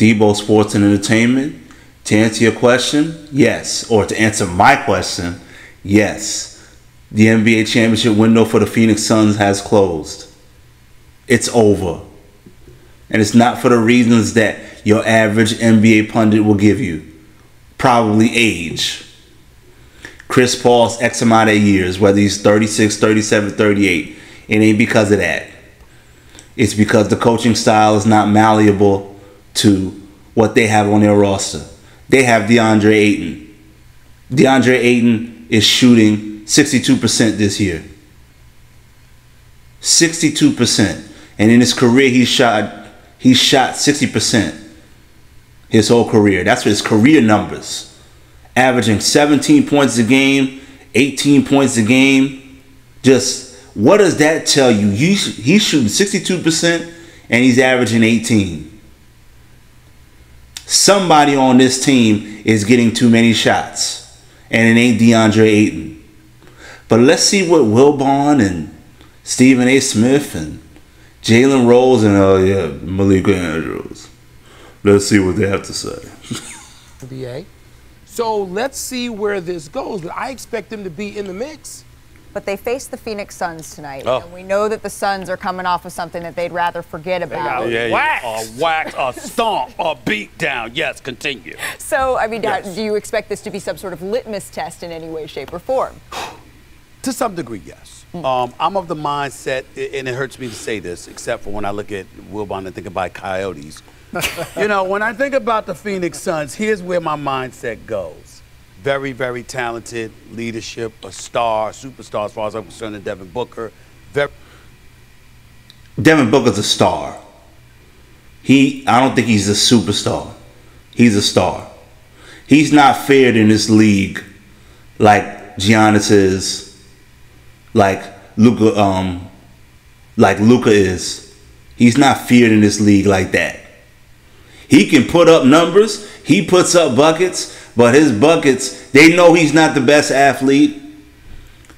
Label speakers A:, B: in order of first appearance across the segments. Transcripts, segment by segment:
A: Debo Sports and Entertainment, to answer your question, yes. Or to answer my question, yes. The NBA championship window for the Phoenix Suns has closed. It's over. And it's not for the reasons that your average NBA pundit will give you. Probably age. Chris Paul's X amount of years, whether he's 36, 37, 38. It ain't because of that. It's because the coaching style is not malleable to what they have on their roster. They have DeAndre Ayton. DeAndre Ayton is shooting 62% this year. 62%. And in his career, he shot 60% his whole career. That's his career numbers. Averaging 17 points a game, 18 points a game. Just, what does that tell you? He's shooting 62% and he's averaging 18. Somebody on this team is getting too many shots. And it ain't DeAndre Ayton. But let's see what Wilbon and Stephen A. Smith and Jalen Rose and Malika Andrews. Let's see what they have to say.
B: NBA. So let's see where this goes. But I expect them to be in the mix.
C: But they face the Phoenix Suns tonight.
D: Oh.
C: And we know that the Suns are coming off of something that they'd rather forget about.
D: Whack, a stomp, a beat down. Yes, continue.
C: So, I mean,
D: Yes.
C: do you expect this to be some sort of litmus test in any way, shape, or form?
D: To some degree, yes. I'm of the mindset, and it hurts me to say this, except for when I look at Wilbon and think about Coyotes. You know, when I think about the Phoenix Suns, here's where my mindset goes. Very, very talented leadership, a star, superstar as far as I'm concerned, in Devin Booker.
A: Devin Booker's a star. I don't think he's a superstar. He's a star. He's not feared in this league like Giannis is, like Luka is. He's not feared in this league like that. He can put up numbers. He puts up buckets. But his buckets, they know he's not the best athlete.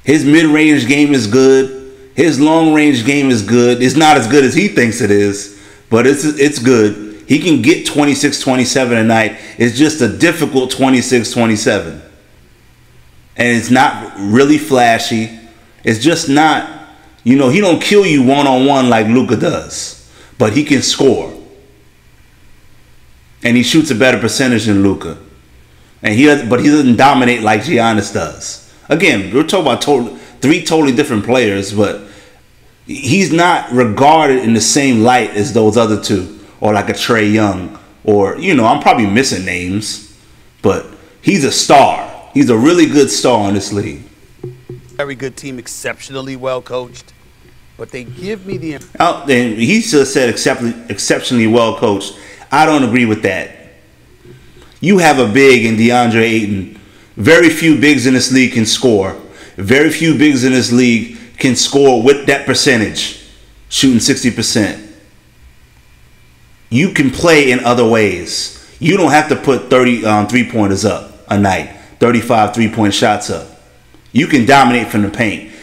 A: His mid-range game is good. His long-range game is good. It's not as good as he thinks it is, but it's good. He can get 26, 27 a night. It's just a difficult 26, 27. And it's not really flashy. It's just not, he don't kill you one-on-one like Luka does. But he can score. And he shoots a better percentage than Luka. But he doesn't dominate like Giannis does. Again, we're talking about three totally different players, but he's not regarded in the same light as those other two, or like a Trae Young, or I'm probably missing names, but he's a star. He's a really good star in this league.
D: Very good team, exceptionally well coached, but they give me the.
A: And he just said exceptionally well coached. I don't agree with that. You have a big in DeAndre Ayton. Very few bigs in this league can score. Very few bigs in this league can score with that percentage, shooting 60%. You can play in other ways. You don't have to put 30 three-pointers up a night, 35 three-point shots up. You can dominate from the paint.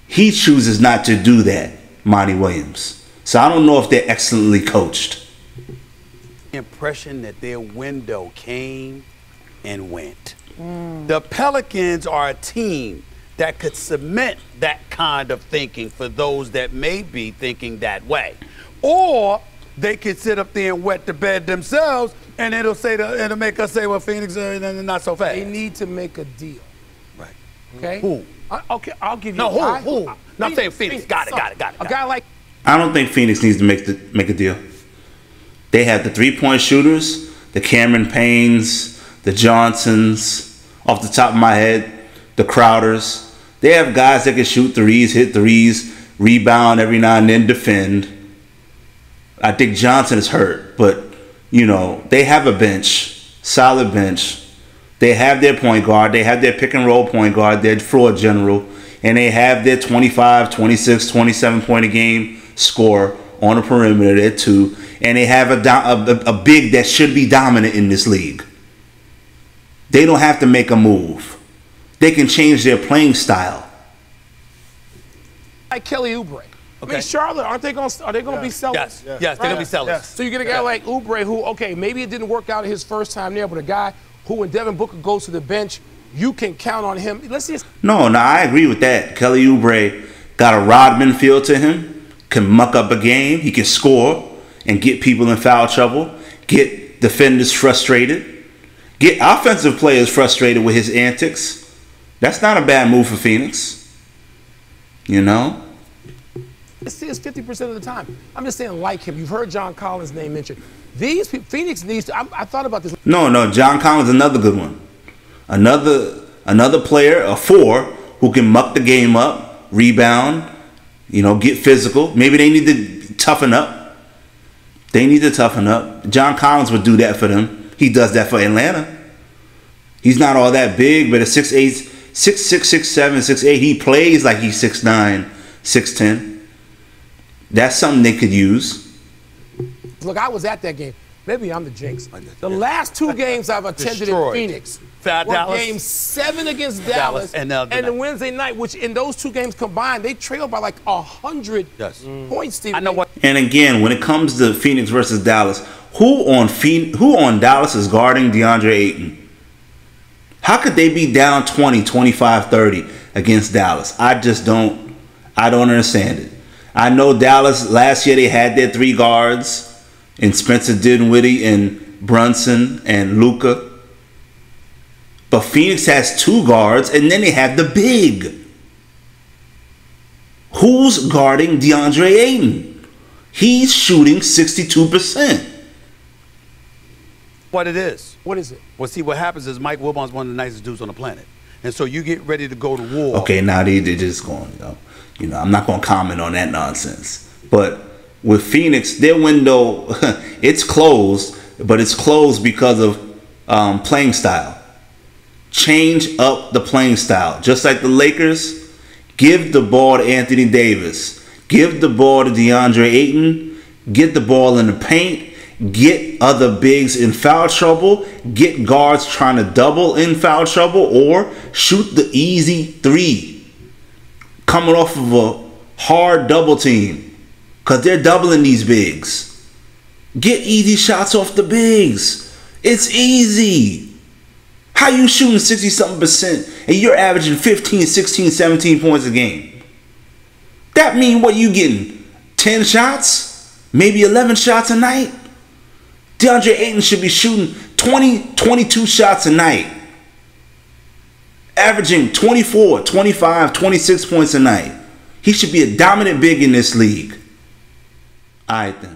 A: He chooses not to do that, Monty Williams. So I don't know if they're excellently coached.
D: Impression that their window came and went. The Pelicans are a team that could cement that kind of thinking for those that may be thinking that way. Or they could sit up there and wet the bed themselves, and it'll make us say, well, Phoenix are not so fast.
B: They need to make a deal.
D: Right.
B: Okay?
D: Who?
B: Okay, I'll give you.
D: No, who? No, I'm saying Phoenix. Got it.
B: A guy like.
A: I don't think Phoenix needs to make a deal. They have the three-point shooters, the Cameron Paynes, the Johnsons, off the top of my head, the Crowders. They have guys that can shoot threes, hit threes, rebound every now and then, defend. I think Johnson is hurt, but, they have a bench, solid bench. They have their point guard. They have their pick-and-roll point guard, their floor general, and they have their 25, 26, 27-point-a-game scorer on the perimeter, there too. And they have a big that should be dominant in this league. They don't have to make a move. They can change their playing style.
B: Like Kelly Oubre. I mean, Charlotte, are they going to be sellers?
D: Yes, they're going to be sellers.
E: Yes.
B: So you get a guy like Oubre who, okay, maybe it didn't work out his first time there, but a guy who, when Devin Booker goes to the bench, you can count on him. Let's see.
A: No, I agree with that. Kelly Oubre got a Rodman feel to him, can muck up a game, he can score and get people in foul trouble, get defenders frustrated, get offensive players frustrated with his antics. That's not a bad move for Phoenix. You know?
B: This is 50% of the time. I'm just saying, like him. You've heard John Collins' name mentioned. These people, Phoenix needs to. I thought about this.
A: No. John Collins, another good one. Another player, a 4, who can muck the game up, rebound, get physical. Maybe they need to toughen up. John Collins would do that for them. He does that for Atlanta. He's not all that big, but at 6'8", 6'6", 6'7", 6'8", he plays like he's 6'9", 6'10". That's something they could use.
B: Look, I was at that game. Maybe I'm the jinx. The last 2 games I've attended in Phoenix were
D: Dallas.
B: Game 7 against Dallas
D: and
B: the Wednesday night, which in those 2 games combined, they trailed by like 100 points, Steve.
D: I know what.
A: And again, when it comes to Phoenix versus Dallas, who on Dallas is guarding DeAndre Ayton? How could they be down 20, 25, 30 against Dallas? I don't understand it. I know Dallas, last year they had their 3 guards in Spencer Dinwiddie and Brunson and Luka. But Phoenix has 2 guards, and then they have the big. Who's guarding DeAndre Ayton? He's shooting 62%.
D: What it is.
B: What is it?
D: Well, see, what happens is Mike Wilbon's one of the nicest dudes on the planet. And so you get ready to go to war.
A: Okay, now they're just going, I'm not going to comment on that nonsense. But with Phoenix, their window, it's closed, but it's closed because of playing style. Change up the playing style. Just like the Lakers, give the ball to Anthony Davis. Give the ball to DeAndre Ayton. Get the ball in the paint. Get other bigs in foul trouble. Get guards trying to double in foul trouble, or shoot the easy 3 coming off of a hard double team, because they're doubling these bigs. Get easy shots off the bigs. It's easy. How you shooting 60-something% and you're averaging 15, 16, 17 points a game? That mean what you getting? 10 shots? Maybe 11 shots a night? DeAndre Ayton should be shooting 20, 22 shots a night. Averaging 24, 25, 26 points a night. He should be a dominant big in this league. All right, then.